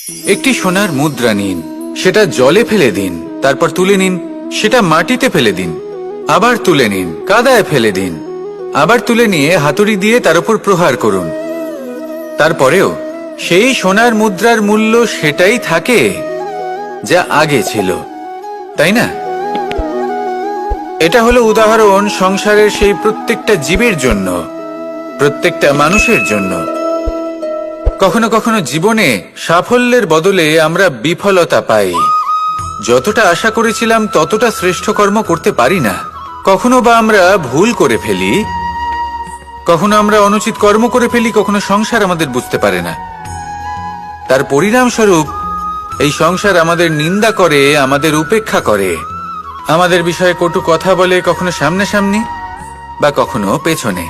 একটি সোনার মুদ্রা নিন, সেটা জলে ফেলে দিন, তারপর তুলে নিন, সেটা মাটিতে ফেলে দিন, আবার তুলে নিন, কাদায় ফেলে দিন, আবার তুলে নিয়ে হাতুড়ি দিয়ে তার উপর প্রহার করুন। তারপরেও সেই সোনার মুদ্রার মূল্য সেটাই থাকে যা আগে ছিল, তাই না? এটা হলো উদাহরণ সংসারের সেই প্রত্যেকটা জীবের জন্য, প্রত্যেকটা মানুষের জন্য। কখনো কখনো জীবনে সাফল্যের বদলে আমরা বিফলতা পাই। যতটা আশা করেছিলাম ততটা শ্রেষ্ঠ কর্ম করতে পারি না। কখনো বা আমরা ভুল করে ফেলি, কখনো আমরা অনুচিত কর্ম করে ফেলি, কখনো সংসার আমাদের বুঝতে পারে না। তার পরিণামস্বরূপ এই সংসার আমাদের নিন্দা করে, আমাদের উপেক্ষা করে, আমাদের বিষয়ে কটু কথা বলে, কখনো সামনাসামনি বা কখনো পেছনে।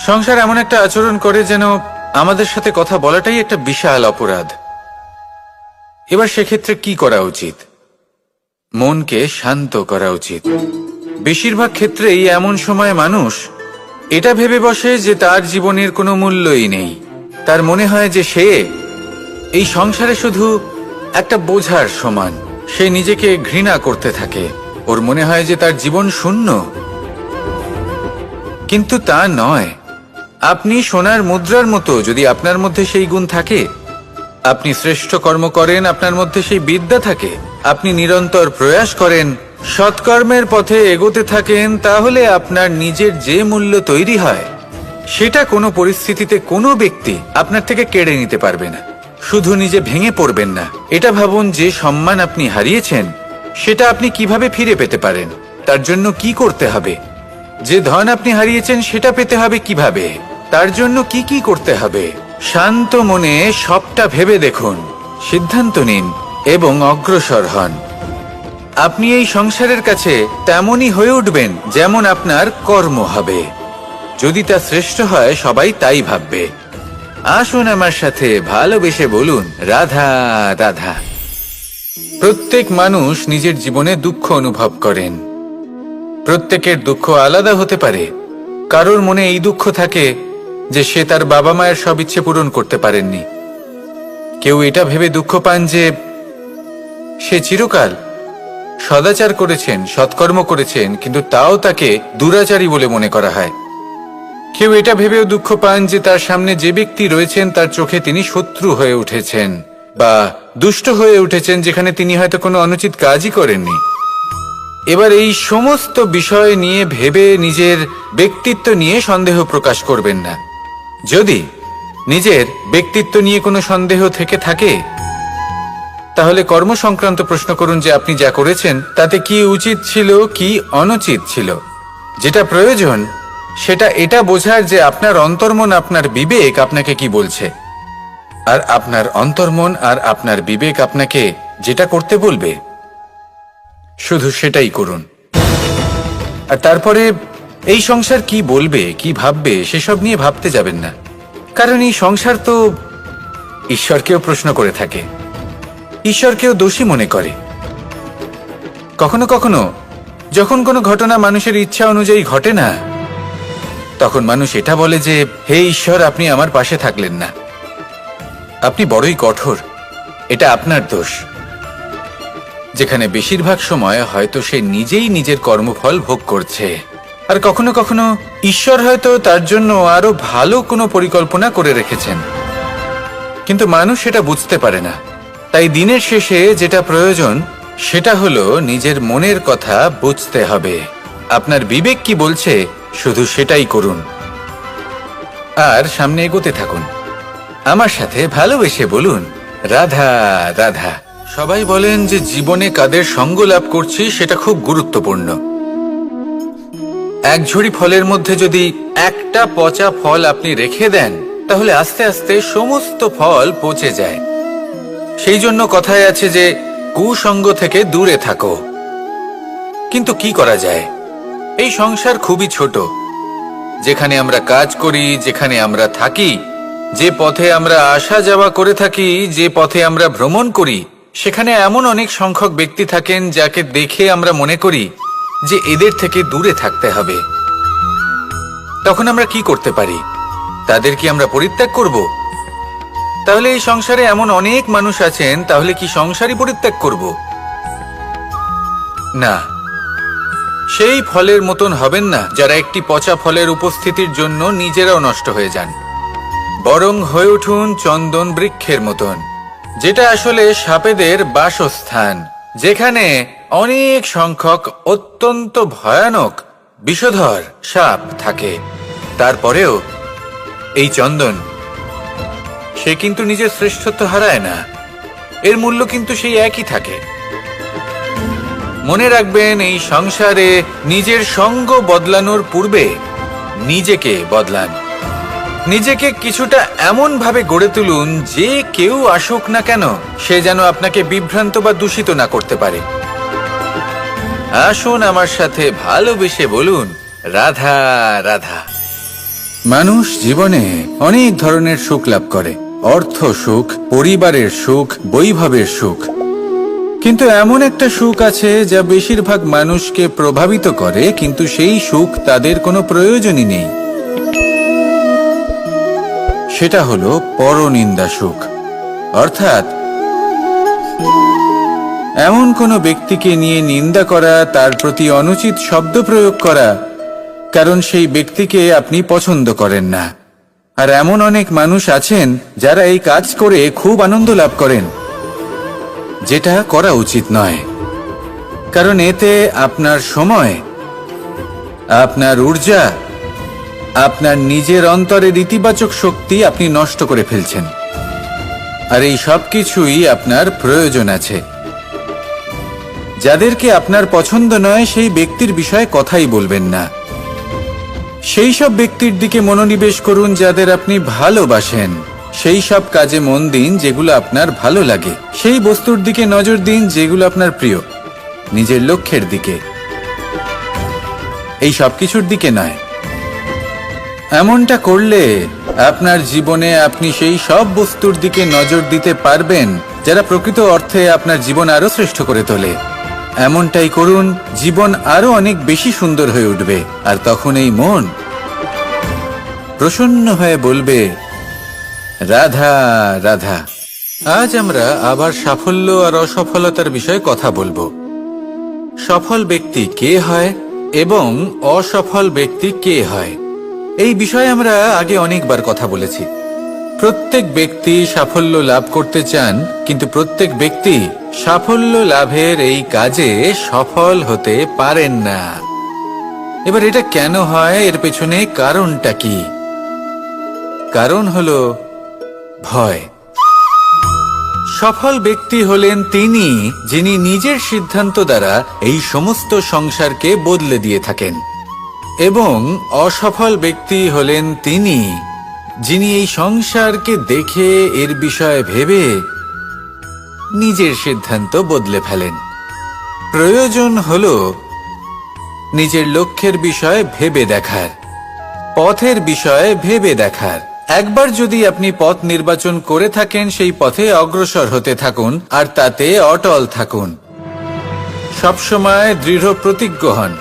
সংসার এমন একটা আচরণ করে যেন আমাদের সাথে কথা বলাটাই একটা বিশাল অপরাধ। এবার সেক্ষেত্রে কি করা উচিত? মনকে শান্ত করা উচিত। বেশিরভাগ ক্ষেত্রেই এমন সময় মানুষ এটা ভেবে বসে যে তার জীবনের কোনো মূল্যই নেই। তার মনে হয় যে সে এই সংসারে শুধু একটা বোঝার সমান। সে নিজেকে ঘৃণা করতে থাকে। ওর মনে হয় যে তার জীবন শূন্য। কিন্তু তা নয়। আপনি সোনার মুদ্রার মতো, যদি আপনার মধ্যে সেই গুণ থাকে, আপনি শ্রেষ্ঠ কর্ম করেন, আপনার মধ্যে সেই বিদ্যা থাকে, আপনি নিরন্তর প্রয়াস করেন, সৎকর্মের পথে এগোতে থাকেন, তাহলে আপনার নিজের যে মূল্য তৈরি হয় সেটা কোনো পরিস্থিতিতে কোনো ব্যক্তি আপনার থেকে কেড়ে নিতে পারবে না। শুধু নিজে ভেঙে পড়বেন না। এটা ভাবুন, যে সম্মান আপনি হারিয়েছেন সেটা আপনি কিভাবে ফিরে পেতে পারেন, তার জন্য কি করতে হবে। যে ধন আপনি হারিয়েছেন সেটা পেতে হবে কিভাবে, তার জন্য কি কি করতে হবে। শান্ত মনে সবটা ভেবে দেখুন, সিদ্ধান্ত নিন এবং অগ্রসর হন। আপনি এই সংসারের কাছে তেমনই হয়ে উঠবেন যেমন আপনার কর্ম হবে। যদি তা শ্রেষ্ঠ হয়, সবাই তাই ভাববে। আসুন আমার সাথে ভালোবেসে বলুন, রাধা রাধা। প্রত্যেক মানুষ নিজের জীবনে দুঃখ অনুভব করেন। প্রত্যেকের দুঃখ আলাদা হতে পারে। কারোর মনে এই দুঃখ থাকে যে সে তার বাবা মায়ের সব ইচ্ছে পূরণ করতে পারেননি। কেউ এটা ভেবে দুঃখ পান যে সে চিরকাল সদাচার করেছেন, সৎকর্ম করেছেন, কিন্তু তাও তাকে দুরাচারী বলে মনে করা হয়। কেউ এটা ভেবেও দুঃখ পান যে তার সামনে যে ব্যক্তি রয়েছেন তার চোখে তিনি শত্রু হয়ে উঠেছেন বা দুষ্ট হয়ে উঠেছেন, যেখানে তিনি হয়তো কোনো অনুচিত কাজই করেননি। এবার এই সমস্ত বিষয় নিয়ে ভেবে নিজের ব্যক্তিত্ব নিয়ে সন্দেহ প্রকাশ করবেন না। যদি নিজের ব্যক্তিত্ব নিয়ে কোনো সন্দেহ থেকে থাকে, তাহলে কর্ম সংক্রান্ত প্রশ্ন করুন যে আপনি যা করেছেন তাতে কি উচিত ছিল, কি অনুচিত ছিল। যেটা প্রয়োজন সেটা এটা বোঝার যে আপনার অন্তর্মন, আপনার বিবেক আপনাকে কি বলছে, আর আপনার অন্তর্মন আর আপনার বিবেক আপনাকে যেটা করতে বলবে শুধু সেটাই করুন। আর তারপরে এই সংসার কি বলবে, কি ভাববে সেসব নিয়ে ভাবতে যাবেন না। কারণ এই সংসার তো ঈশ্বরকেও প্রশ্ন করে থাকে, ঈশ্বরকেও দোষী মনে করে। কখনো কখনো যখন কোনো ঘটনা মানুষের ইচ্ছা অনুযায়ী ঘটে না, তখন মানুষ এটা বলে যে, হে ঈশ্বর, আপনি আমার পাশে থাকলেন না, আপনি বড়ই কঠোর, এটা আপনার দোষ। যেখানে বেশিরভাগ সময় হয়তো সে নিজেই নিজের কর্মফল ভোগ করছে। আর কখনো কখনো ঈশ্বর হয়তো তার জন্য আরো ভালো কোনো পরিকল্পনা করে রেখেছেন, কিন্তু মানুষ সেটা বুঝতে পারে না। তাই দিনের শেষে যেটা প্রয়োজন সেটা হলো নিজের মনের কথা বুঝতে হবে। আপনার বিবেক কি বলছে শুধু সেটাই করুন আর সামনে এগোতে থাকুন। আমার সাথে ভালোবেসে বলুন, রাধা রাধা। সবাই বলেন যে জীবনে কাদের সঙ্গ লাভ করছি সেটা খুব গুরুত্বপূর্ণ। এক ঝুড়ি ফলের মধ্যে যদি একটা পচা ফল আপনি রেখে দেন, তাহলে আস্তে আস্তে সমস্ত ফল পচে যায়। সেই জন্য কথায় আছে যে কুসঙ্গ থেকে দূরে থাকো। কিন্তু কি করা যায়? এই সংসার খুবই ছোট। যেখানে আমরা কাজ করি, যেখানে আমরা থাকি, যে পথে আমরা আসা যাওয়া করে থাকি, যে পথে আমরা ভ্রমণ করি, সেখানে এমন অনেক সংখ্যক ব্যক্তি থাকেন যাকে দেখে আমরা মনে করি যে এদের থেকে দূরে থাকতে হবে। তখন আমরা কি করতে পারি? তাদের কি আমরা পরিত্যাগ করব? তাহলে এই সংসারে এমন অনেক মানুষ আছেন, তাহলে কি সংসারই পরিত্যাগ করব? না, সেই ফলের মতন হবেন না যারা একটি পচা ফলের উপস্থিতির জন্য নিজেরাও নষ্ট হয়ে যান। বরং হয়ে উঠুন চন্দন বৃক্ষের মতন, যেটা আসলে সাপেদের বাসস্থান, যেখানে অনেক সংখ্যক অত্যন্ত ভয়ানক বিষধর সাপ থাকে। তারপরেও এই চন্দন, সে কিন্তু নিজের শ্রেষ্ঠত্ব হারায় না, এর মূল্য কিন্তু সেই একই থাকে। মনে রাখবেন, এই সংসারে নিজের সঙ্গ বদলানোর পূর্বে নিজেকে বদলান। নিজেকে কিছুটা এমন ভাবে গড়ে তুলুন যে কেউ আসুক না কেন সে যেন আপনাকে বিভ্রান্ত বা দূষিত না করতে পারে। আসুন আমার সাথে ভালোবেসে বলুন, রাধা রাধা। মানুষ জীবনে অনেক ধরনের সুখ লাভ করে, অর্থ সুখ, পরিবারের সুখ, বৈভবের সুখ। কিন্তু এমন একটা সুখ আছে যা বেশিরভাগ মানুষকে প্রভাবিত করে, কিন্তু সেই সুখ তাদের কোনো প্রয়োজনই নেই। সেটা হলো পরনিন্দা সুখ। অর্থাৎ এমন কোনো ব্যক্তিকে নিয়ে নিন্দা করা, তার প্রতি অনুচিত শব্দ প্রয়োগ করা, কারণ সেই ব্যক্তিকে আপনি পছন্দ করেন না। আর এমন অনেক মানুষ আছেন যারা এই কাজ করে খুব আনন্দ লাভ করেন, যেটা করা উচিত নয়। কারণ এতে আপনার সময়, আপনার ঊর্জা, আপনার নিজের অন্তরের ইতিবাচক শক্তি আপনি নষ্ট করে ফেলছেন। আর এই সব কিছুই আপনার প্রয়োজন আছে। যাদেরকে আপনার পছন্দ নয় সেই ব্যক্তির বিষয়ে কথাই বলবেন না। সেই সব ব্যক্তির দিকে মনোনিবেশ করুন যাদের আপনি ভালোবাসেন। সেই সব কাজে মন দিন যেগুলো আপনার ভালো লাগে। সেই বস্তুর দিকে নজর দিন যেগুলো আপনার প্রিয়, নিজের লক্ষ্যের দিকে, এই সব কিছুর দিকে নয়। এমনটা করলে আপনার জীবনে আপনি সেই সব বস্তুর দিকে নজর দিতে পারবেন যারা প্রকৃত অর্থে আপনার জীবন আরো শ্রেষ্ঠ করে তোলে। এমনটাই করুন, জীবন আরো অনেক বেশি সুন্দর হয়ে উঠবে। আর তখন এই মন প্রসন্ন হয়ে বলবে, রাধা রাধা। আজ আমরা আবার সাফল্য আর অসফলতার বিষয়ে কথা বলবো। সফল ব্যক্তি কে হয় এবং অসফল ব্যক্তি কে হয়, এই বিষয়ে আমরা আগে অনেকবার কথা বলেছি। প্রত্যেক ব্যক্তি সাফল্য লাভ করতে চান, কিন্তু প্রত্যেক ব্যক্তি সাফল্য লাভের এই কাজে সফল হতে পারেন না। এবার এটা কেন হয়, এর পেছনে কারণটা কি? কারণ হলো ভয়। সফল ব্যক্তি হলেন তিনি যিনি নিজের সিদ্ধান্ত দ্বারা এই সমস্ত সংসারকে বদলে দিয়ে থাকেন, এবং অসফল ব্যক্তি হলেন তিনি যিনি এই সংসারকে দেখে এর বিষয়ে ভেবে নিজের সিদ্ধান্ত বদলে ফেলেন। প্রয়োজন হলো নিজের লক্ষ্যের বিষয়ে ভেবে দেখার, পথের বিষয়ে ভেবে দেখার। একবার যদি আপনি পথ নির্বাচন করে থাকেন, সেই পথে অগ্রসর হতে থাকুন আর তাতে অটল থাকুন। সবসময় দৃঢ় প্রতিজ্ঞ হন।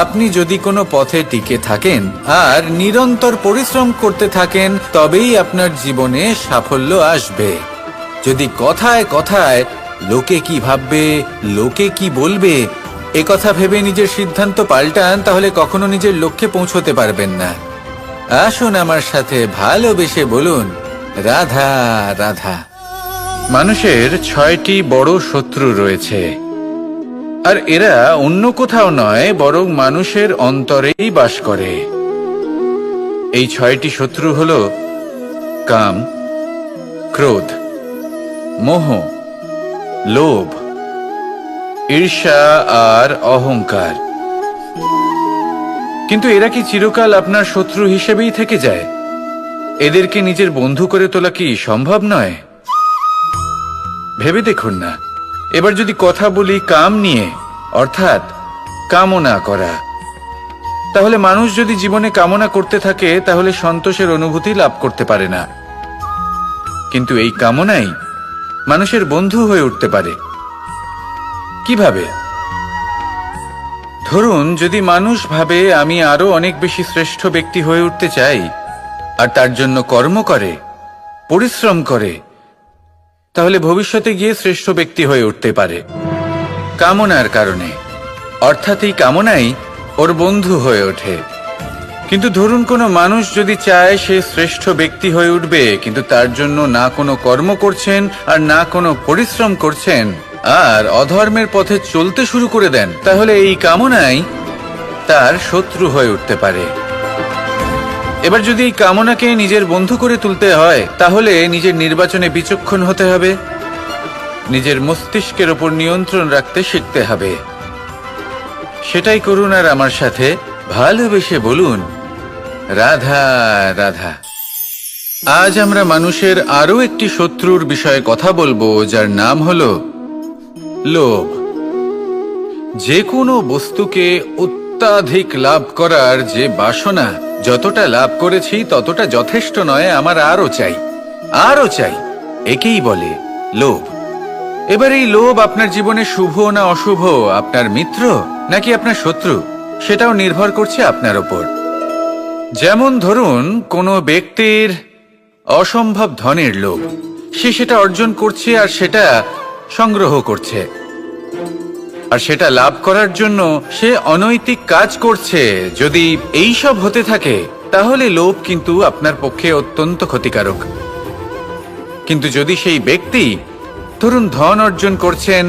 আপনি যদি কোনো পথে টিকে থাকেন আর নিরন্তর পরিশ্রম করতে থাকেন, তবেই আপনার জীবনে সাফল্য আসবে। যদি কথায় কথায় লোকে কি ভাববে, লোকে কি বলবে, একথা ভেবে নিজের সিদ্ধান্ত পাল্টান, তাহলে কখনো নিজের লক্ষ্যে পৌঁছতে পারবেন না। আসুন আমার সাথে ভালোবেসে বলুন, রাধা রাধা। মানুষের 6টি বড় শত্রু রয়েছে, আর এরা অন্য কোথাও নয়, বরং মানুষের অন্তরেই বাস করে। এই 6টি শত্রু হল কাম, ক্রোধ, মোহ, লোভ, ঈর্ষা আর অহংকার। কিন্তু এরা কি চিরকাল আপনার শত্রু হিসেবেই থেকে যায়? এদেরকে নিজের বন্ধু করে তোলা কি সম্ভব নয়? ভেবে দেখুন না। এবার যদি কথা বলি কাম নিয়ে, অর্থাৎ কামনা করা, তাহলে মানুষ যদি জীবনে কামনা করতে থাকে তাহলে সন্তোষের অনুভূতি লাভ করতে পারে না। কিন্তু এই কামনাই মানুষের বন্ধু হয়ে উঠতে পারে। কিভাবে? ধরুন, যদি মানুষ ভাবে আমি আরো অনেক বেশি শ্রেষ্ঠ ব্যক্তি হয়ে উঠতে চাই আর তার জন্য কর্ম করে, পরিশ্রম করে, তাহলে ভবিষ্যতে গিয়ে শ্রেষ্ঠ ব্যক্তি হয়ে উঠতে পারে। কামনার কারণে, অর্থাৎ এই কামনাই ওর বন্ধু হয়ে ওঠে। কিন্তু ধরুন কোনো মানুষ যদি চায় সে শ্রেষ্ঠ ব্যক্তি হয়ে উঠবে, কিন্তু তার জন্য না কোনো কর্ম করছেন আর না কোনো পরিশ্রম করছেন, আর অধর্মের পথে চলতে শুরু করে দেন, তাহলে এই কামনাই তার শত্রু হয়ে উঠতে পারে। এবার যদি এই কামনাকে নিজের বন্ধু করে তুলতে হয়, তাহলে নিজের নির্বাচনে বিচক্ষণ হতে হবে, নিজের মস্তিষ্কের ওপর নিয়ন্ত্রণ রাখতে শিখতে হবে। সেটাই করুন আর আমার সাথে ভালোবেসে বলুন, রাধা রাধা। আজ আমরা মানুষের আরো একটি শত্রুর বিষয়ে কথা বলবো, যার নাম হলো লোভ। যে কোনো বস্তুকে অত্যাধিক লাভ করার যে বাসনা, যতটা লাভ করেছি ততটা যথেষ্ট নয়, আমার আরো চাই, আরো চাই, একেই বলে লোভ। এবার এই লোভ আপনার জীবনে শুভ না অশুভ, আপনার মিত্র নাকি আপনার শত্রু, সেটাও নির্ভর করছে আপনার ওপর। যেমন ধরুন কোনো ব্যক্তির অসম্ভব ধনের লোভ, সে সেটা অর্জন করছে আর সেটা সংগ্রহ করছে, আর সেটা লাভ করার জন্য সে অনৈতিক কাজ করছে। যদি এই সব হতে থাকে, তাহলে লোভ কিন্তু আপনার পক্ষে অত্যন্ত ক্ষতিকারক। কিন্তু যদি সেই ব্যক্তি ধরুন ধন অর্জন করছেন,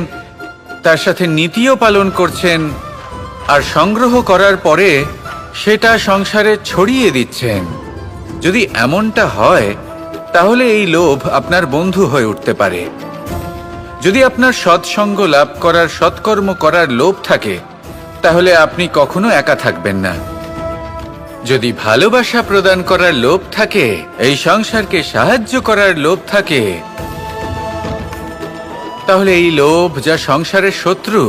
তার সাথে নীতিও পালন করছেন, আর সংগ্রহ করার পরে সেটা সংসারে ছড়িয়ে দিচ্ছেন, যদি এমনটা হয়, তাহলে এই লোভ আপনার বন্ধু হয়ে উঠতে পারে। যদি আপনার সৎসঙ্গ লাভ করার, সৎকর্ম করার লোভ থাকে, তাহলে আপনি কখনো একা থাকবেন না। যদি ভালোবাসা প্রদান করার লোভ থাকে, এই সংসারকে সাহায্য করার লোভ থাকে, তাহলে এই লোভ যা সংসারের শত্রু,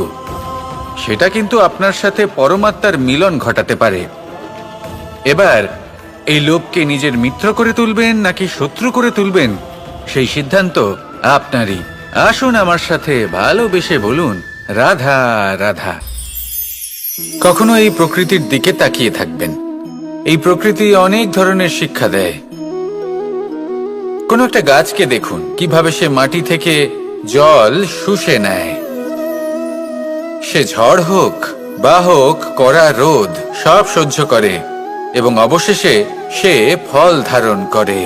সেটা কিন্তু আপনার সাথে পরমাত্মার মিলন ঘটাতে পারে। এবার এই লোভকে নিজের মিত্র করে তুলবেন নাকি শত্রু করে তুলবেন, সেই সিদ্ধান্ত আপনারই। আসুন আমার সাথে ভালোবেসে বলুন, রাধা রাধা। কখনো এই প্রকৃতির দিকে তাকিয়ে থাকবেন। এই প্রকৃতি অনেক ধরনের শিক্ষা দেয়। কোন একটা গাছকে দেখুন কিভাবে সে মাটি থেকে জল শুষে নেয়। সে ঝড় হোক বা হোক কড়া রোদ, সব সহ্য করে এবং অবশেষে সে ফল ধারণ করে।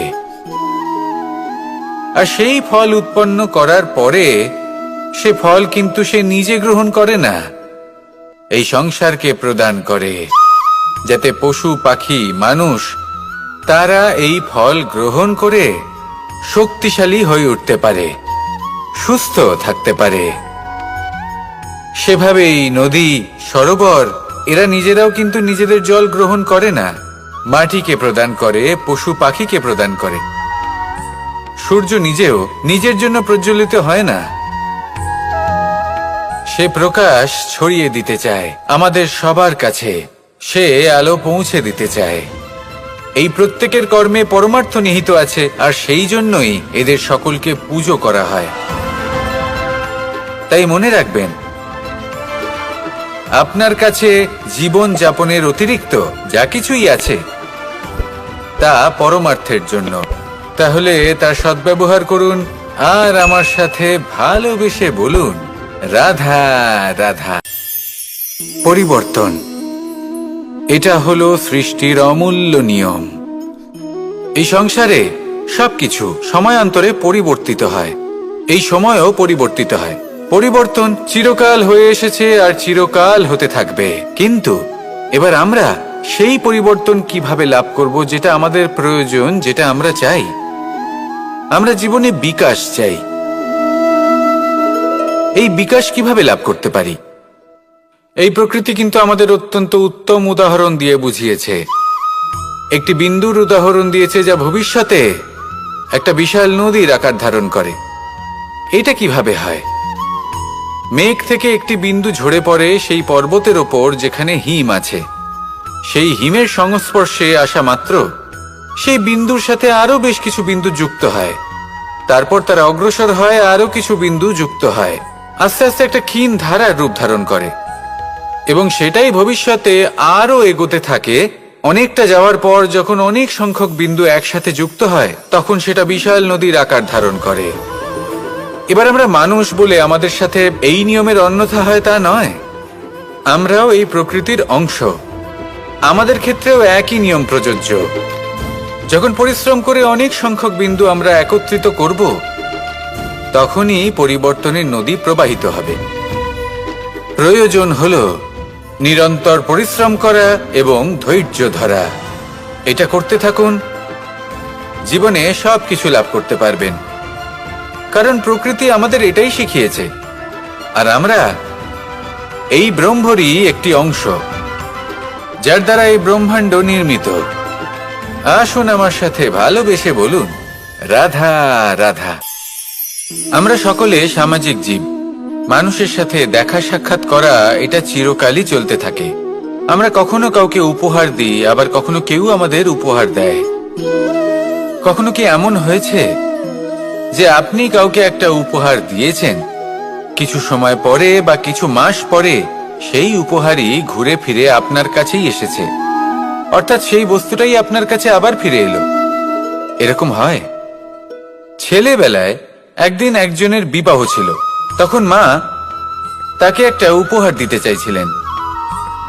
আর সেই ফল উৎপন্ন করার পরে সে ফল কিন্তু সে নিজে গ্রহণ করে না, এই সংসারকে প্রদান করে, যাতে পশু পাখি মানুষ তারা এই ফল গ্রহণ করে শক্তিশালী হয়ে উঠতে পারে, সুস্থ থাকতে পারে। সেভাবেই নদী, সরোবর এরা নিজেরাও কিন্তু নিজেদের জল গ্রহণ করে না, মাটিকে প্রদান করে, পশু পাখিকে প্রদান করে। সূর্য নিজেও নিজের জন্য প্রজ্বলিত হয় না, সে প্রকাশ ছড়িয়ে দিতে চায় আমাদের সবার কাছে, সে আলো পৌঁছে দিতে চায়। এই প্রত্যেকের কর্মে পরমার্থ নিহিত আছে, আর সেই জন্যই এদের সকলকে পুজো করা হয়। তাই মনে রাখবেন, আপনার কাছে জীবন যাপনের অতিরিক্ত যা কিছুই আছে তা পরমার্থের জন্য। তাহলে তার সদ্ব্যবহার করুন আর আমার সাথে ভালোবেসে বলুন, রাধা রাধা। পরিবর্তন, এটা হলো সৃষ্টির অমূল্য নিয়ম। এই সংসারে সবকিছু সময়ান্তরে পরিবর্তিত হয়, এই সময়ও পরিবর্তিত হয়। পরিবর্তন চিরকাল হয়ে এসেছে আর চিরকাল হতে থাকবে। কিন্তু এবার আমরা সেই পরিবর্তন কিভাবে লাভ করব, যেটা আমাদের প্রয়োজন, যেটা আমরা চাই। আমরা জীবনে বিকাশ চাই। এই বিকাশ কিভাবে লাভ করতে পারি? এই প্রকৃতি কিন্তু আমাদের অত্যন্ত উত্তম উদাহরণ দিয়ে বুঝিয়েছে। একটি বিন্দুর উদাহরণ দিয়েছে, যা ভবিষ্যতে একটা বিশাল নদীর আকার ধারণ করে। এটা কিভাবে হয়? মেঘ থেকে একটি বিন্দু ঝরে পড়ে সেই পর্বতের ওপর যেখানে হিম আছে। সেই হিমের সংস্পর্শে আসা মাত্র সেই বিন্দুর সাথে আরো বেশ কিছু বিন্দু যুক্ত হয়, তারপর তারা অগ্রসর হয়, আরো কিছু বিন্দু যুক্ত হয়, আস্তে আস্তে একটা ক্ষীণ ধারার রূপ ধারণ করে, এবং সেটাই ভবিষ্যতে আরো এগোতে থাকে অনেকটা যাওয়ার পর যখন অনেক সংখ্যক বিন্দু একসাথে যুক্ত হয় তখন সেটা বিশাল নদীর আকার ধারণ করে। এবার আমরা মানুষ বলে আমাদের সাথে এই নিয়মের অন্যথা হয় তা নয়। আমরাও এই প্রকৃতির অংশ, আমাদের ক্ষেত্রেও একই নিয়ম প্রযোজ্য। যখন পরিশ্রম করে অনেক সংখ্যক বিন্দু আমরা একত্রিত করব, তখনই পরিবর্তনের নদী প্রবাহিত হবে। প্রয়োজন হলো নিরন্তর পরিশ্রম করা এবং ধৈর্য ধরা। এটা করতে থাকুন, জীবনে সবকিছু লাভ করতে পারবেন। কারণ প্রকৃতি আমাদের এটাই শিখিয়েছে, আর আমরা এই ব্রহ্মরই একটি অংশ, যার দ্বারা এই ব্রহ্মাণ্ড নির্মিত। আসুন আমার সাথে ভালোবেসে বলুন, রাধা রাধা। আমরা সকলে সামাজিক জীব। মানুষের সাথে দেখা সাক্ষাৎ করা এটা চিরকালই চলতে থাকে। আমরা কখনো কাউকে উপহার দিই, আবার কখনো কেউ আমাদের উপহার দেয়। কখনো কি এমন হয়েছে যে আপনি কাউকে একটা উপহার দিয়েছেন, কিছু সময় পরে বা কিছু মাস পরে সেই উপহারই ঘুরে ফিরে আপনার কাছেই এসেছে, অর্থাৎ সেই বস্তুটাই আপনার কাছে আবার ফিরে এলো? এরকম হয়। ছেলেবেলায় একদিন একজনের বিবাহ ছিল, তখন মা তাকে একটা উপহার দিতে চাইছিলেন।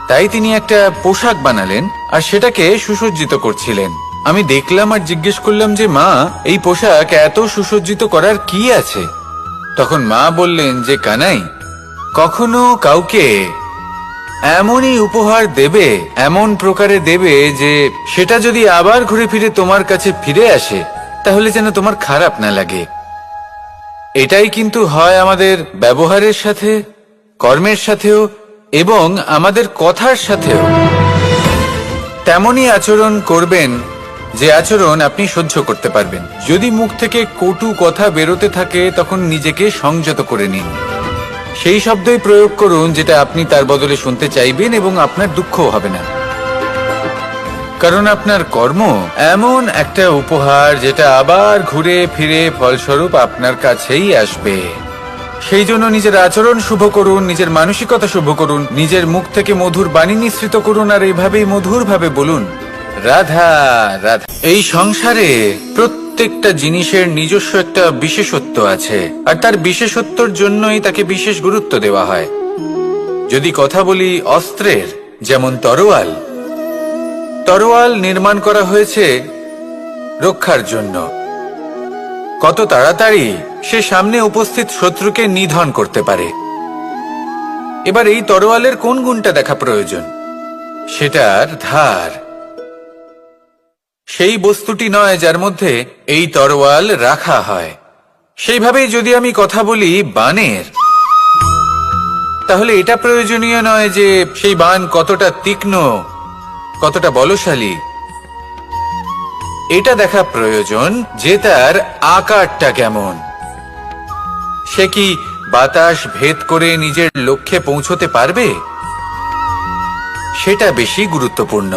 তাই তিনি একটা পোশাক বানালেন আর সেটাকে সুসজ্জিত করছিলেন। আমি দেখলাম আর জিজ্ঞেস করলাম যে মা, এই পোশাক এত সুসজ্জিত করার কি আছে? তখন মা বললেন যে কানাই, কখনো কাউকে এমনই উপহার দেবে, এমন প্রকারে দেবে যে সেটা যদি আবার ঘুরে ফিরে তোমার কাছে ফিরে আসে তাহলে যেন তোমার খারাপ না লাগে। এটাই কিন্তু হয় আমাদের ব্যবহারের সাথে, কর্মের সাথেও এবং আমাদের কথার সাথেও। তেমনই আচরণ করবেন যে আচরণ আপনি সহ্য করতে পারবেন। যদি মুখ থেকে কটু কথা বেরোতে থাকে তখন নিজেকে সংযত করে নিন। সেই শব্দই প্রয়োগ করুন যেটা আপনি তার বদলে শুনতে চাইবেন এবং আপনার দুঃখও হবে না। কারণ আপনার কর্ম এমন একটা উপহার যেটা আবার ঘুরে ফিরে ফলস্বরূপ আপনার কাছেই আসবে। সেই জন্য নিজের আচরণ শুভ করুন, নিজের মানসিকতা শুভ করুন, নিজের মুখ থেকে মধুর বাণী নিঃসৃত করুন, আর এইভাবেই মধুরভাবে বলুন, রাধা রাধা। এই সংসারে প্রত্যেকটা জিনিসের নিজস্ব একটা বিশেষত্ব আছে, আর তার বিশেষত্বর জন্যই তাকে বিশেষ গুরুত্ব দেওয়া হয়। যদি কথা বলি অস্ত্রের, যেমন তরোয়াল। তরোয়াল নির্মাণ করা হয়েছে রক্ষার জন্য। কত তাড়াতাড়ি সে সামনে উপস্থিত শত্রুকে নিধন করতে পারে। এবার এই তরোয়ালের কোন গুণটা দেখা প্রয়োজন? সেটার ধার। সেই বস্তুটি নয় যার মধ্যে এই তরোয়াল রাখা হয়। সেইভাবেই যদি আমি কথা বলি বাণের, তাহলে এটা প্রয়োজনীয় নয় যে সেই বাণ কতটা তীক্ষ্ণ, কতটা বলশালী। এটা দেখা প্রয়োজন যে তার আকারটা কেমন। সে কি বাতাস ভেদ করে নিজের লক্ষ্যে পৌঁছতে পারবে? সেটা বেশি গুরুত্বপূর্ণ।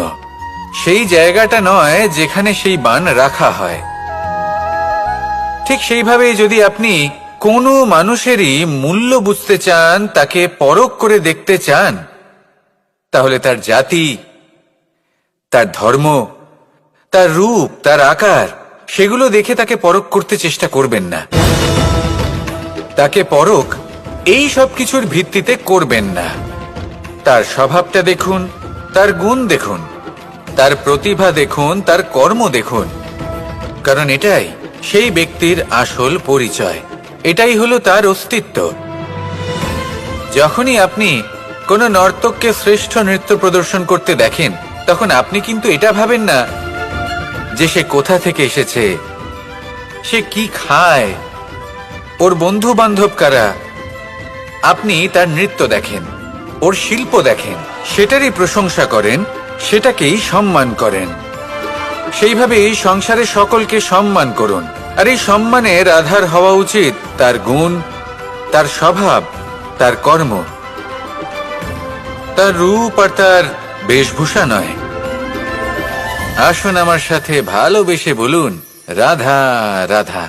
সেই জায়গাটা নয় যেখানে সেই বাণ রাখা হয়। ঠিক সেইভাবেই যদি আপনি কোনো মানুষেরই মূল্য বুঝতে চান, তাকে পরখ করে দেখতে চান, তাহলে তার জাতি, তার ধর্ম, তার রূপ, তার আকার, সেগুলো দেখে তাকে পরখ করতে চেষ্টা করবেন না। তাকে পরখ এই সব কিছুর ভিত্তিতে করবেন না। তার স্বভাবটা দেখুন, তার গুণ দেখুন, তার প্রতিভা দেখুন, তার কর্ম দেখুন। কারণ এটাই সেই ব্যক্তির আসল পরিচয়, এটাই হলো তার অস্তিত্ব। যখনই আপনি কোনো নর্তককে শ্রেষ্ঠ নৃত্য প্রদর্শন করতে দেখেন, তখন আপনি কিন্তু এটা ভাবেন না যে সে কোথা থেকে এসেছে, সে কি খায়, ওর বন্ধু বান্ধব কারা। আপনি তার নৃত্য দেখেন, ওর শিল্প দেখেন, সেটারই প্রশংসা করেন, সেটাকেই সম্মান করেন। সেইভাবেই সংসারে সকলকে সম্মান করুন। আর এই সম্মানের আধার হওয়া উচিত তার গুণ, তার স্বভাব, তার কর্ম, তার রূপ আর তার বেশভূষা নয়। আসুন আমার সাথে ভালোবেসে বলুন, রাধা রাধা।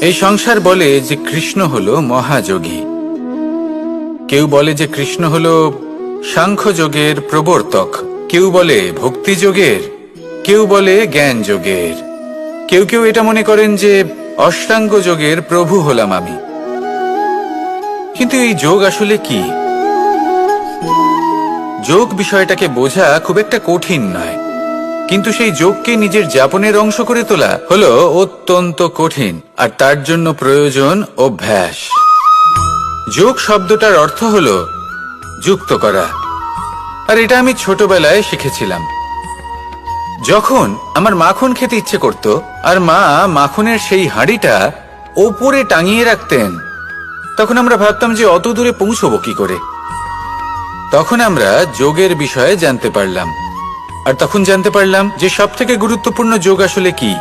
এই সংসার বলে যে কৃষ্ণ হলো মহাযোগী। কেউ বলে যে কৃষ্ণ হলো সাংখ্যযোগের প্রবর্তক। কেউ বলে ভক্তি যোগের, কেউ বলে জ্ঞান যোগের, কেউ কেউ এটা মনে করেন যে অষ্টাঙ্গ যোগের প্রভু হলাম আমি। কিন্তু এই যোগ আসলে কি? যোগ বিষয়টাকে বোঝা খুব একটা কঠিন নয়, কিন্তু সেই যোগকে নিজের যাপনের অংশ করে তোলা হলো অত্যন্ত কঠিন, আর তার জন্য প্রয়োজন অভ্যাস। যোগ শব্দটার অর্থ হলো যুক্ত করা, আর এটা আমি ছোটবেলায় শিখেছিলাম। যখন আমার মাখন খেতে ইচ্ছে করত আর মা মাখনের সেই হাঁড়িটা ওপরে টাঙিয়ে রাখতেন, তখন আমরা ভাবতাম যে অত দূরে পৌঁছবো কি করে। তখন আমরা যোগের বিষয়ে জানতে পারলাম, আর তখন জানতে পারলাম যে সবথেকে গুরুত্বপূর্ণ যোগ আসলে কি?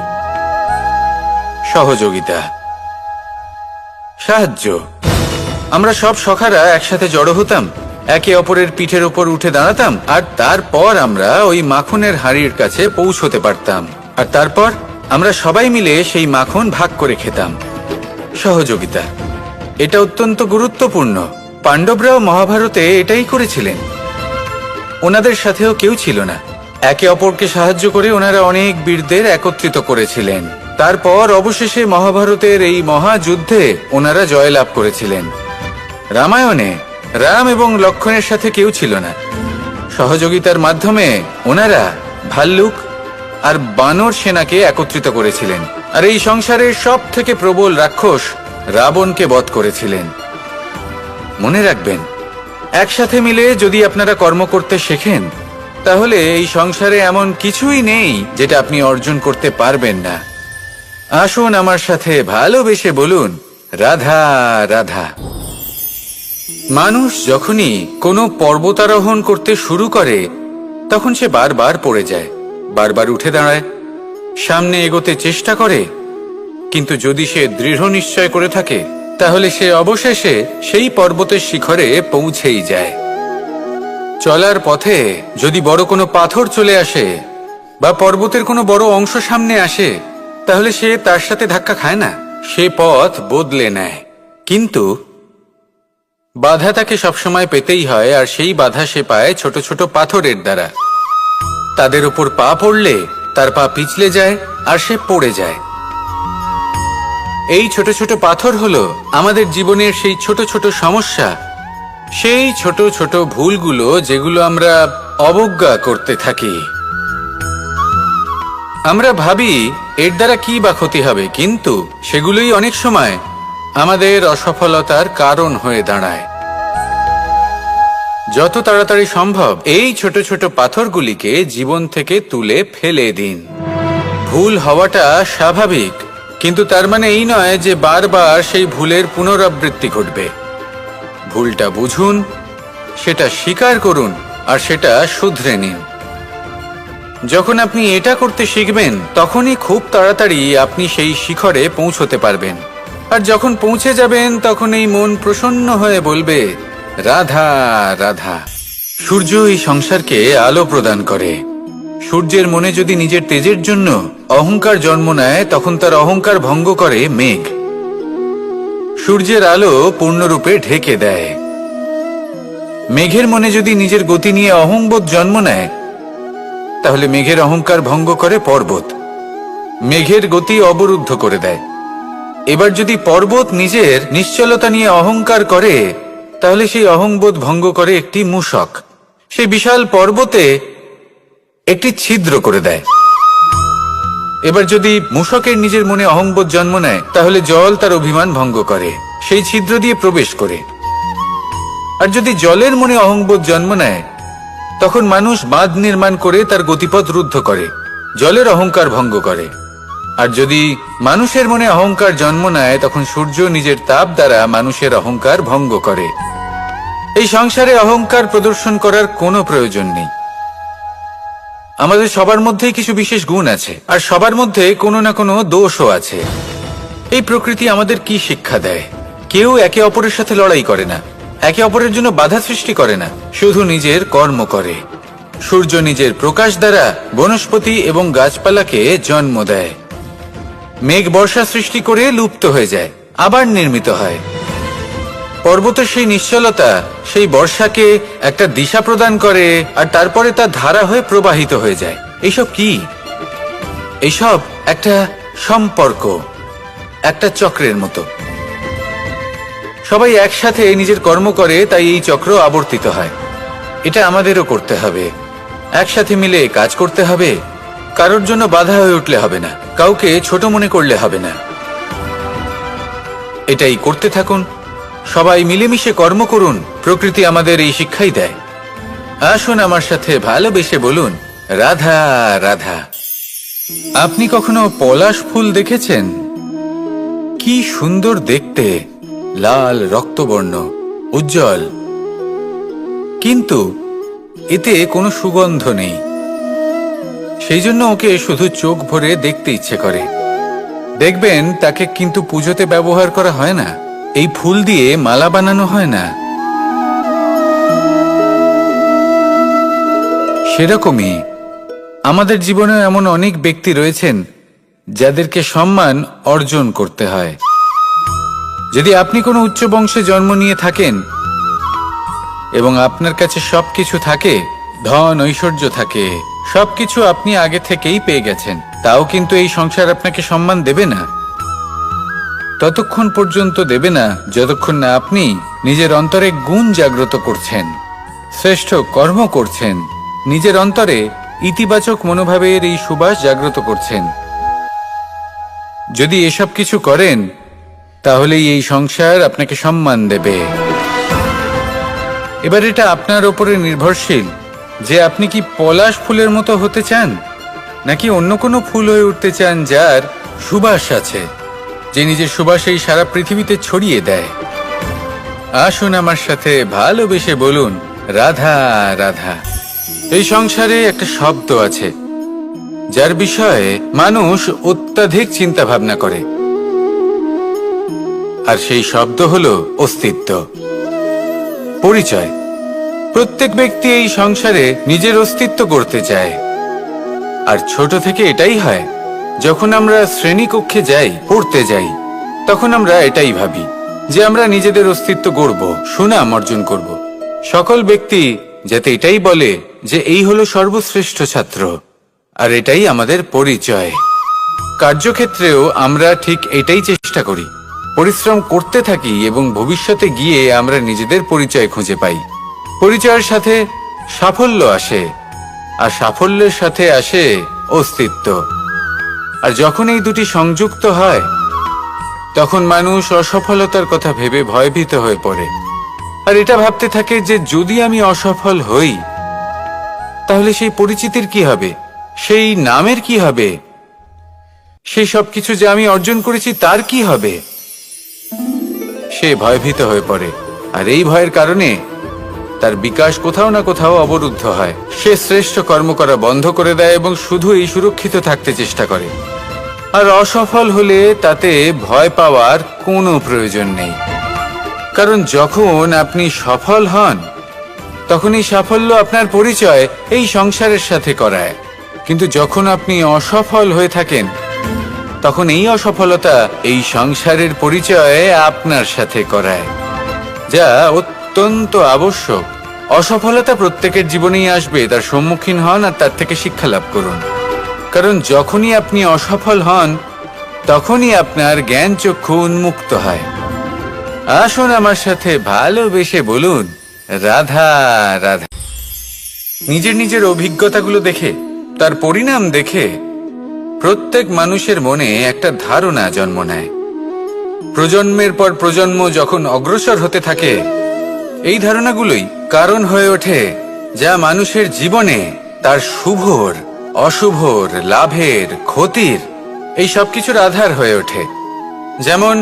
সহযোগিতা, সাহায্য। আমরা সব সখারা একসাথে জড়ো হতাম, একে অপরের পিঠের উপর উঠে দাঁড়াতাম, আর তারপর আমরা ওই মাখনের হাঁড়ির কাছে পৌঁছতে পারতাম, আর তারপর আমরা সবাই মিলে সেই মাখন ভাগ করে খেতাম। সহযোগিতা, এটা অত্যন্ত গুরুত্বপূর্ণ। পাণ্ডবরাও মহাভারতে এটাই করেছিলেন। ওনাদের সাথেও কেউ ছিল না, একে অপরকে সাহায্য করে ওনারা অনেক বীরদের একত্রিত করেছিলেন। তারপর অবশেষে মহাভারতের এই মহাযুদ্ধে ওনারা জয়লাভ করেছিলেন। রামায়ণে রাম এবং লক্ষ্মণের সাথে কেউ ছিল না। সহযোগিতার মাধ্যমে ওনারা ভাল্লুক আর বানর সেনাকে একত্রিত করেছিলেন, আর এই সংসারের সব থেকে প্রবল রাক্ষস রাবণকে বধ করেছিলেন। মনে রাখবেন, একসাথে মিলে যদি আপনারা কর্ম করতে শেখেন, তাহলে এই সংসারে এমন কিছুই নেই যেটা আপনি অর্জন করতে পারবেন না। আসুন আমার সাথে ভালোবেসে বলুন, রাধা রাধা। মানুষ যখনই কোনো পর্বতারোহণ করতে শুরু করে, তখন সে বারবার পড়ে যায়, বারবার উঠে দাঁড়ায়, সামনে এগোতে চেষ্টা করে। কিন্তু যদি সে দৃঢ় নিশ্চয় করে থাকে, তাহলে সে অবশেষে সেই পর্বতের শিখরে পৌঁছেই যায়। চলার পথে যদি বড় কোনো পাথর চলে আসে বা পর্বতের কোনো বড় অংশ সামনে আসে, তাহলে সে তার সাথে ধাক্কা খায় না, সে পথ বদলে নেয়। কিন্তু বাধা তাকে সবসময় পেতেই হয়, আর সেই বাধা সে পায় ছোট ছোট পাথরের দ্বারা। তাদের উপর পা পড়লে তার পা পিছলে যায় আর সে পড়ে যায়। এই ছোট ছোট পাথর হলো আমাদের জীবনের সেই ছোট ছোট সমস্যা, সেই ছোট ছোট ভুলগুলো যেগুলো আমরা অবজ্ঞা করতে থাকি। আমরা ভাবি এর দ্বারা কি বা ক্ষতি হবে, কিন্তু সেগুলোই অনেক সময় আমাদের অসফলতার কারণ হয়ে দাঁড়ায়। যত তাড়াতাড়ি সম্ভব এই ছোট ছোট পাথরগুলিকে জীবন থেকে তুলে ফেলে দিন। ভুল হওয়াটা স্বাভাবিক, কিন্তু তার মানে এই নয় যে বারবার সেই ভুলের পুনরাবৃত্তি ঘটবে। ভুলটা বুঝুন, সেটা স্বীকার করুন, আর সেটা শুধরে নিন। যখন আপনি এটা করতে শিখবেন, তখনই খুব তাড়াতাড়ি আপনি সেই শিখরে পৌঁছতে পারবেন। আর যখন পৌঁছে যাবেন, তখন এই মন প্রসন্ন হয়ে বলবে, রাধা রাধা। সূর্য এই সংসারকে আলো প্রদান করে। সূর্যের মনে যদি নিজের তেজের জন্য অহংকার জন্ম নেয়, তখন তার অহংকার ভঙ্গ করে মেঘ। সূর্যের আলো পূর্ণরূপে ঢেকে দেয়। মেঘের মনে যদি নিজের গতি নিয়ে অহংবোধ জন্ম নেয়, তাহলে মেঘের অহংকার ভঙ্গ করে পর্বত। মেঘের গতি অবরুদ্ধ করে দেয়। এবার যদি পর্বত নিজের নিশ্চলতা নিয়ে অহংকার করে, তাহলে সেই অহংবোধ ভঙ্গ করে একটি মূষক। সেই বিশাল পর্বতে একটি ছিদ্র করে দেয়। এবার যদি মূষকের নিজের মনে অহংবোধ জন্ম নেয়, তাহলে জল তার অভিমান ভঙ্গ করে, সেই ছিদ্র দিয়ে প্রবেশ করে। আর যদি জলের মনে অহংবোধ জন্ম নেয়, তখন মানুষ বাঁধ নির্মাণ করে তার গতিপথ রুদ্ধ করে, জলের অহংকার ভঙ্গ করে। আর যদি মানুষের মনে অহংকার জন্ম নেয়, তখন সূর্য নিজের তাপ দ্বারা মানুষের অহংকার ভঙ্গ করে। এই সংসারে অহংকার প্রদর্শন করার কোনো প্রয়োজন নেই। আমাদের সবার মধ্যেই কিছু বিশেষ গুণ আছে, আর সবার মধ্যে কোনো না কোনো দোষও আছে। এই প্রকৃতি আমাদের কি শিক্ষা দেয়? কেউ একে অপরের সাথে লড়াই করে না, একে অপরের জন্য বাধা সৃষ্টি করে না, শুধু নিজের কর্ম করে। সূর্য নিজের প্রকাশ দ্বারা বনস্পতি এবং গাছপালাকে জন্ম দেয়। মেঘ বর্ষা সৃষ্টি করে লুপ্ত হয়ে যায়, আবার নির্মিত হয়। পর্বতের সেই নিশ্চলতা সেই বর্ষাকে একটা দিশা প্রদান করে, আর তারপরে তা ধারা হয়ে প্রবাহিত হয়ে যায়। এইসব কি? এইসব একটা সম্পর্ক, একটা চক্রের মতো। সবাই একসাথে নিজের কর্ম করে, তাই এই চক্র আবর্তিত হয়। এটা আমাদেরও করতে হবে, একসাথে মিলে কাজ করতে হবে। কারোর জন্য বাধা হয়ে উঠলে হবে না, কাউকে ছোট মনে করলে হবে না। এটাই করতে থাকুন, সবাই মিলেমিশে কর্ম করুন। প্রকৃতি আমাদের এই শিক্ষাই দেয়। আসুন আমার সাথে ভালোবেসে বলুন, রাধা রাধা। আপনি কখনো পলাশ ফুল দেখেছেন? কি সুন্দর দেখতে, লাল রক্তবর্ণ, উজ্জ্বল, কিন্তু এতে কোনো সুগন্ধ নেই। সেই জন্য ওকে শুধু চোখ ভরে দেখতে ইচ্ছে করে। দেখবেন তাকে কিন্তু পুজোতে ব্যবহার করা হয় না, এই ফুল দিয়ে মালা বানানো হয় না। সেরকমই আমাদের জীবনে এমন অনেক ব্যক্তি রয়েছেন যাদেরকে সম্মান অর্জন করতে হয়। যদি আপনি কোনো উচ্চ বংশে জন্ম নিয়ে থাকেন এবং আপনার কাছে সবকিছু থাকে, ধন ঐশ্বর্য থাকে, সবকিছু আপনি আগে থেকেই পেয়ে গেছেন, তাও কিন্তু এই সংসার আপনাকে সম্মান দেবে না। ততক্ষণ পর্যন্ত দেবে না যতক্ষণ না আপনি নিজের অন্তরে গুণ জাগ্রত করছেন, শ্রেষ্ঠ কর্ম করছেন, নিজের অন্তরে ইতিবাচক মনোভাবের এই সুবাস জাগ্রত করছেন। যদি এসব কিছু করেন তাহলেই এই সংসার আপনাকে সম্মান দেবে। এবার এটা আপনার উপরে নির্ভরশীল যে আপনি কি পলাশ ফুলের মতো হতে চান, নাকি অন্য কোনো ফুল হয়ে উঠতে চান যার সুবাস আছে, যে নিজের সুবাস এই সারা পৃথিবীতে ছড়িয়ে দেয়। আসুন আমার সাথে ভালোবেসে বলুন, রাধা রাধা। এই সংসারে একটা শব্দ আছে যার বিষয়ে মানুষ অত্যাধিক চিন্তা ভাবনা করে, আর সেই শব্দ হলো অস্তিত্ব, পরিচয়। প্রত্যেক ব্যক্তি এই সংসারে নিজের অস্তিত্ব করতে চায়, আর ছোট থেকে এটাই হয়। যখন আমরা শ্রেণীকক্ষে যাই, পড়তে যাই, তখন আমরা এটাই ভাবি যে আমরা নিজেদের অস্তিত্ব গড়ব, সুনাম অর্জন করব। সকল ব্যক্তি যাতে এটাই বলে যে এই হলো সর্বশ্রেষ্ঠ ছাত্র, আর এটাই আমাদের পরিচয়। কার্যক্ষেত্রেও আমরা ঠিক এটাই চেষ্টা করি, পরিশ্রম করতে থাকি এবং ভবিষ্যতে গিয়ে আমরা নিজেদের পরিচয় খুঁজে পাই। পরিচয়ের সাথে সাফল্য আসে, আর সাফল্যের সাথে আসে অস্তিত্ব। আর যখন এই দুটি সংযুক্ত হয়, তখন মানুষ অসফলতার কথা ভেবে ভয়ভীত হয়ে পড়ে, আর এটা ভাবতে থাকে যে যদি আমি অসফল হই তাহলে সেই পরিচিতির কি হবে, সেই নামের কি হবে, সেই সব কিছু যে আমি অর্জন করেছি তার কি হবে। সে ভয়ভীত হয়ে পড়ে, আর এই ভয়ের কারণে তার বিকাশ কোথাও না কোথাও অবরুদ্ধ হয়। সে শ্রেষ্ঠ কর্ম করা বন্ধ করে দেয় এবং শুধু এই সুরক্ষিত থাকতে চেষ্টা করে। আর অসফল হলে তাতে ভয় পাওয়ার কোনো প্রয়োজন নেই, কারণ যখন আপনি সফল হন তখন এই সাফল্য আপনার পরিচয় এই সংসারের সাথে করায়। কিন্তু যখন আপনি অসফল হয়ে থাকেন তখন এই অসফলতা এই সংসারের পরিচয় আপনার সাথে করায়, যা অত্যন্ত আবশ্যক। অসফলতা প্রত্যেকের জীবনেই আসবে, তার সম্মুখীন হন আর তার থেকে শিক্ষা লাভ করুন। কারণ যখনই আপনি অসফল হন তখনই আপনার জ্ঞান চক্ষু উন্মুক্ত হয়। আসুন আমার সাথে ভালোবেসে বলুন, রাধা রাধা। নিজের নিজের অভিজ্ঞতাগুলো দেখে, তার পরিণাম দেখে প্রত্যেক মানুষের মনে একটা ধারণা জন্ম নেয়। প্রজন্মের পর প্রজন্ম যখন অগ্রসর হতে থাকে, এই ধারণাগুলোই কারণ হয়ে ওঠে যা মানুষের জীবনে তার শুভর, অশুভর, লাভের, ক্ষতির এই সব কিছুর আধার হয়ে ওঠে। যেমন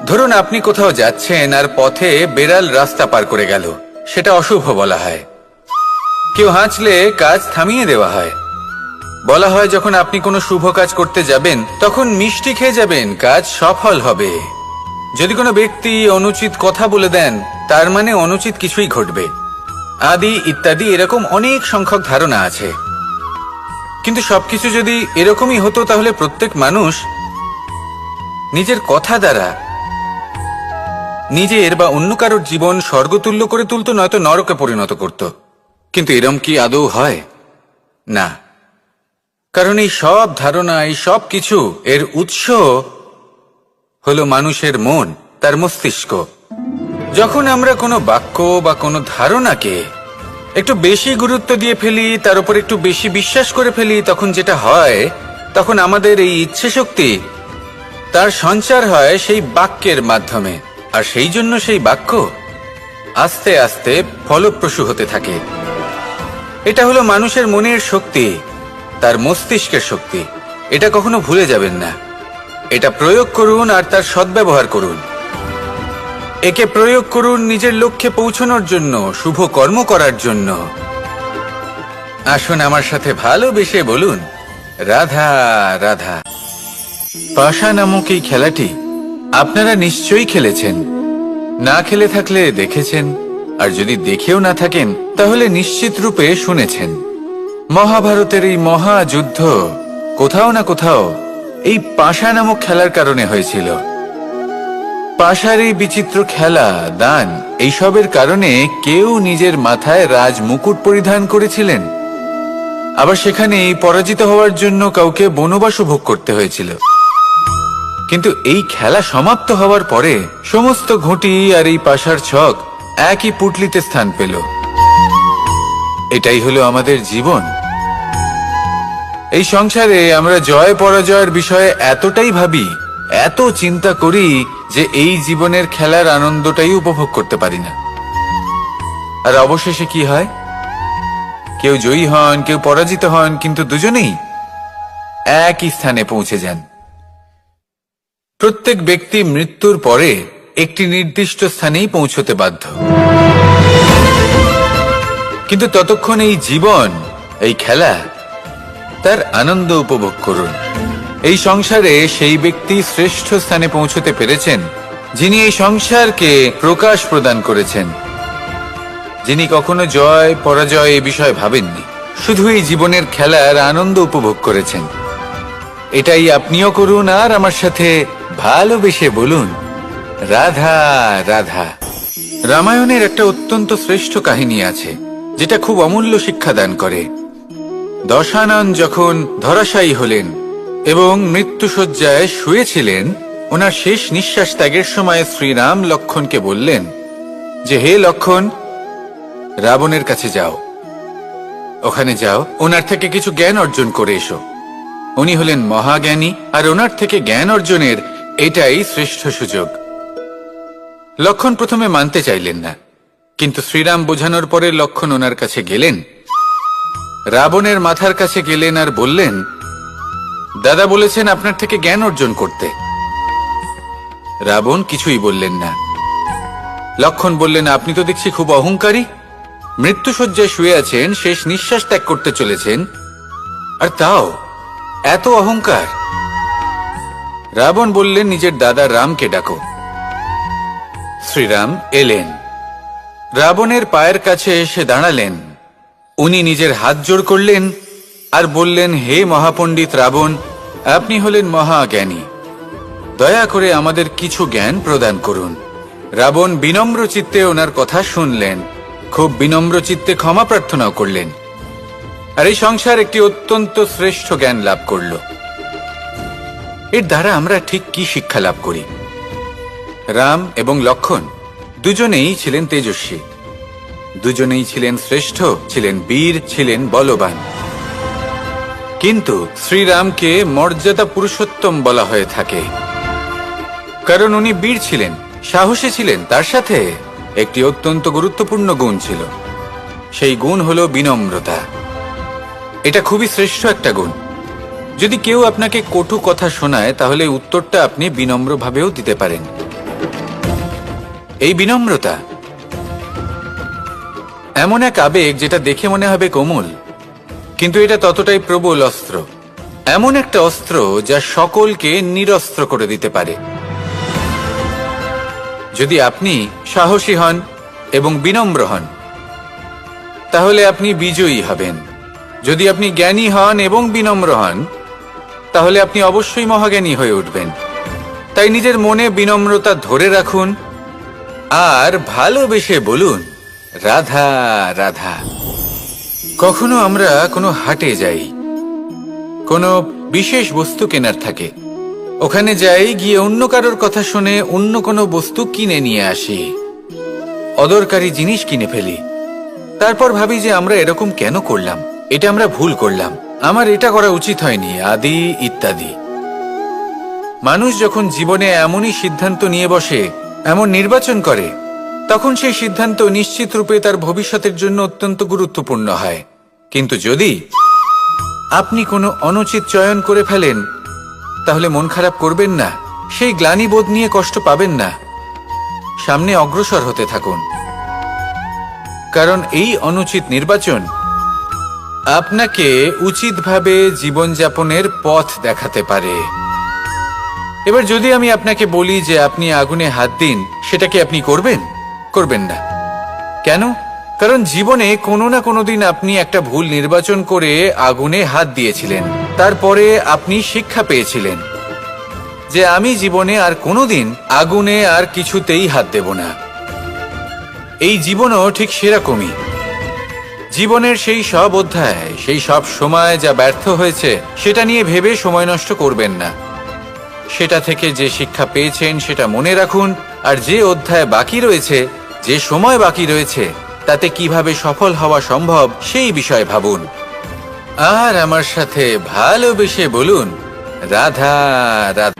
ধরুন আপনি কোথাও যাচ্ছেন আর পথে বেড়াল রাস্তা পার করে গেল, সেটা অশুভ বলা হয়। কেউ হাঁচলে কাজ থামিয়ে দেওয়া হয়। বলা হয় যখন আপনি কোনো শুভ কাজ করতে যাবেন তখন মিষ্টি খেয়ে যাবেন, কাজ সফল হবে। যদি কোনো ব্যক্তি অনুচিত কথা বলে দেন তার মানে অনুচিত কিছুই ঘটবে, আদি ইত্যাদি এরকম অনেক সংখ্যক ধারণা আছে। কিন্তু সবকিছু যদি এরকমই হতো তাহলে প্রত্যেক মানুষ নিজের কথা দ্বারা নিজের বা অন্য কারোর জীবন স্বর্গতুল্য করে তুলতো, নয়তো নরকে পরিণত করত। কিন্তু এরম কি আদৌ হয়? না। কারণ এই সব ধারণা, এই সব কিছু এর উৎস হলো মানুষের মন, তার মস্তিষ্ক। যখন আমরা কোনো বাক্য বা কোনো ধারণাকে একটু বেশি গুরুত্ব দিয়ে ফেলি, তার উপর একটু বেশি বিশ্বাস করে ফেলি, তখন যেটা হয়, তখন আমাদের এই ইচ্ছে শক্তি তার সঞ্চার হয় সেই বাক্যের মাধ্যমে। আর সেই জন্য সেই বাক্য আস্তে আস্তে ফলপ্রসূ হতে থাকে। এটা হলো মানুষের মনের শক্তি, তার মস্তিষ্কের শক্তি। এটা কখনো ভুলে যাবেন না। এটা প্রয়োগ করুন আর তার সদ্ব্যবহার করুন। একে প্রয়োগ করুন নিজের লক্ষ্যে পৌঁছানোর জন্য, শুভ কর্ম করার জন্য। আসুন আমার সাথে ভালোবেসে বলুন, রাধা রাধা। পাশা নামক এই খেলাটি আপনারা নিশ্চয়ই খেলেছেন। না খেলে থাকলে দেখেছেন, আর যদি দেখেও না থাকেন তাহলে নিশ্চিত রূপে শুনেছেন। মহাভারতের এই মহাযুদ্ধ কোথাও না কোথাও এই পাশা নামক খেলার কারণে হয়েছিল। পাশার এই বিচিত্র খেলা, দান, এইসবের কারণে কেউ নিজের মাথায় রাজ মুকুট পরিধান করেছিলেন, আবার সেখানেই পরাজিত হওয়ার জন্য কাউকে বনবাসও ভোগ করতে হয়েছিল। কিন্তু এই খেলা সমাপ্ত হওয়ার পরে সমস্ত ঘুঁটি আর এই পাশার ছক একই পুটলিতে স্থান পেল। এটাই হলো আমাদের জীবন। এই সংসারে আমরা জয় পরাজয়ের বিষয়ে এতটাই ভাবি, এত চিন্তা করি যে এই জীবনের খেলার আনন্দটাই উপভোগ করতে পারি না। আর অবশেষে কি হয়? কেউ জয়ী হন, কেউ পরাজিত হন, কিন্তু দুজনেই একই স্থানে পৌঁছে যান। প্রত্যেক ব্যক্তি মৃত্যুর পরে একটি নির্দিষ্ট স্থানেই পৌঁছতে বাধ্য। কিন্তু ততক্ষণ এই জীবন, এই খেলা, তার আনন্দ উপভোগ করুন। এই সংসারে সেই ব্যক্তি শ্রেষ্ঠ স্থানে পৌঁছতে পেরেছেন যিনি এই সংসারকে প্রকাশ প্রদান করেছেন, যিনি কখনো জয় পরাজয় এই বিষয়ে ভাবেননি, শুধু এই জীবনের খেলার আনন্দ উপভোগ করেছেন। এটাই আপনিও করুন আর আমার সাথে ভালোবেসে বলুন, রাধা রাধা। রামায়ণের একটা অত্যন্ত শ্রেষ্ঠ কাহিনী আছে যেটা খুব অমূল্য শিক্ষাদান করে। দশানন যখন ধরাশায়ী হলেন এবং মৃত্যুশয্যায় শুয়েছিলেন, ওনার শেষ নিঃশ্বাস ত্যাগের সময় শ্রীরাম লক্ষ্মণকে বললেন যে, হে লক্ষ্মণ, রাবণের কাছে যাও, ওখানে যাও, ওনার থেকে কিছু জ্ঞান অর্জন করে এসো। উনি হলেন মহাজ্ঞানী, আর ওনার থেকে জ্ঞান অর্জনের এটাই শ্রেষ্ঠ সুযোগ। লক্ষ্মণ প্রথমে মানতে চাইলেন না, কিন্তু শ্রীরাম বোঝানোর পরে লক্ষ্মণ ওনার কাছে গেলেন, রাবণের মাথার কাছে গেলেন আর বললেন, দাদা বলেছেন আপনার থেকে জ্ঞান অর্জন করতে। রাবণ কিছুই বললেন না। লক্ষ্মণ বললেন, আপনি তো দেখছি খুব অহংকারী, মৃত্যুশয্যায় শুয়ে আছেন, শেষ নিঃশ্বাস ত্যাগ করতে চলেছেন, আর তাও এত অহংকার। রাবণ বললেন, নিজের দাদা রামকে ডাকো। শ্রীরাম এলেন, রাবণের পায়ের কাছে এসে দাঁড়ালেন। উনি নিজের হাত জোড় করলেন আর বললেন, হে মহাপণ্ডিত রাবণ, আপনি হলেন মহাজ্ঞানী, দয়া করে আমাদের কিছু জ্ঞান প্রদান করুন। রাবণ বিনম্র চিত্তে ওনার কথা শুনলেন, খুব বিনম্র চিত্তে ক্ষমা প্রার্থনাও করলেন, আর এই সংসার একটি অত্যন্ত শ্রেষ্ঠ জ্ঞান লাভ করল। এর দ্বারা আমরা ঠিক কি শিক্ষা লাভ করি? রাম এবং লক্ষ্মণ দুজনেই ছিলেন তেজস্বী, দুজনেই ছিলেন শ্রেষ্ঠ, ছিলেন বীর, ছিলেন বলবান। কিন্তু শ্রীরামকে মর্যাদা পুরুষোত্তম বলা হয়ে থাকে, কারণ উনি বীর ছিলেন, সাহসী ছিলেন, তার সাথে একটি অত্যন্ত গুরুত্বপূর্ণ গুণ ছিল। সেই গুণ হলো বিনম্রতা। এটা খুবই শ্রেষ্ঠ একটা গুণ। যদি কেউ আপনাকে কটু কথা শোনায়, তাহলে উত্তরটা আপনি বিনম্রভাবেও দিতে পারেন। এই বিনম্রতা এমন এক আবেগ যেটা দেখে মনে হবে কোমল, কিন্তু এটা ততটাই প্রবল অস্ত্র। এমন একটা অস্ত্র যা সকলকে নিরস্ত্র করে দিতে পারে। যদি আপনি সাহসী হন এবং বিনম্র হন, তাহলে আপনি বিজয়ী হবেন। যদি আপনি জ্ঞানী হন এবং বিনম্র হন, তাহলে আপনি অবশ্যই মহাজ্ঞানী হয়ে উঠবেন। তাই নিজের মনে বিনম্রতা ধরে রাখুন আর ভালোবেসে বলুন রাধা রাধা। কখনো আমরা কোনো হাটে যাই, কোনো বিশেষ বস্তু কেনার থাকে, ওখানে যাই, গিয়ে অন্য কারোর কথা শুনে অন্য কোনো বস্তু কিনে নিয়ে আসি, অদরকারি জিনিস কিনে ফেলি। তারপর ভাবি যে আমরা এরকম কেন করলাম, এটা আমরা ভুল করলাম, আমার এটা করা উচিত হয়নি, আদি ইত্যাদি। মানুষ যখন জীবনে এমনই সিদ্ধান্ত নিয়ে বসে, এমন নির্বাচন করে, তখন সেই সিদ্ধান্ত নিশ্চিত রূপে তার ভবিষ্যতের জন্য অত্যন্ত গুরুত্বপূর্ণ হয়। কিন্তু যদি আপনি কোনো অনুচিত চয়ন করে ফেলেন, তাহলে মন খারাপ করবেন না, সেই গ্লানিবোধ নিয়ে কষ্ট পাবেন না, সামনে অগ্রসর হতে থাকুন। কারণ এই অনুচিত নির্বাচন আপনাকে উচিতভাবে জীবনযাপনের পথ দেখাতে পারে। এবার যদি আমি আপনাকে বলি যে আপনি আগুনে হাত দিন, সেটা কি আপনি করবেন? করবেন না। কেন? কারণ জীবনে কোনো না কোনো দিন আপনি একটা ভুল নির্বাচন করে আগুনে হাত দিয়েছিলেন, তারপরে আপনি শিক্ষা পেয়েছিলেন যে আমি জীবনে আর কোনোদিন আগুনে আর কিছুতেই হাত দেব না। এই জীবনও ঠিক সেরকমই। জীবনের সেই সব অধ্যায়, সেই সব সময় যা ব্যর্থ হয়েছে, সেটা নিয়ে ভেবে সময় নষ্ট করবেন না। সেটা থেকে যে শিক্ষা পেয়েছেন সেটা মনে রাখুন, আর যে অধ্যায় বাকি রয়েছে, যে সময় বাকি রয়েছে, তাতে কিভাবে সফল হওয়া সম্ভব সেই বিষয়ে ভাবুন। আর আমার সাথে ভালোবেসে বলুন রাধা রাধা।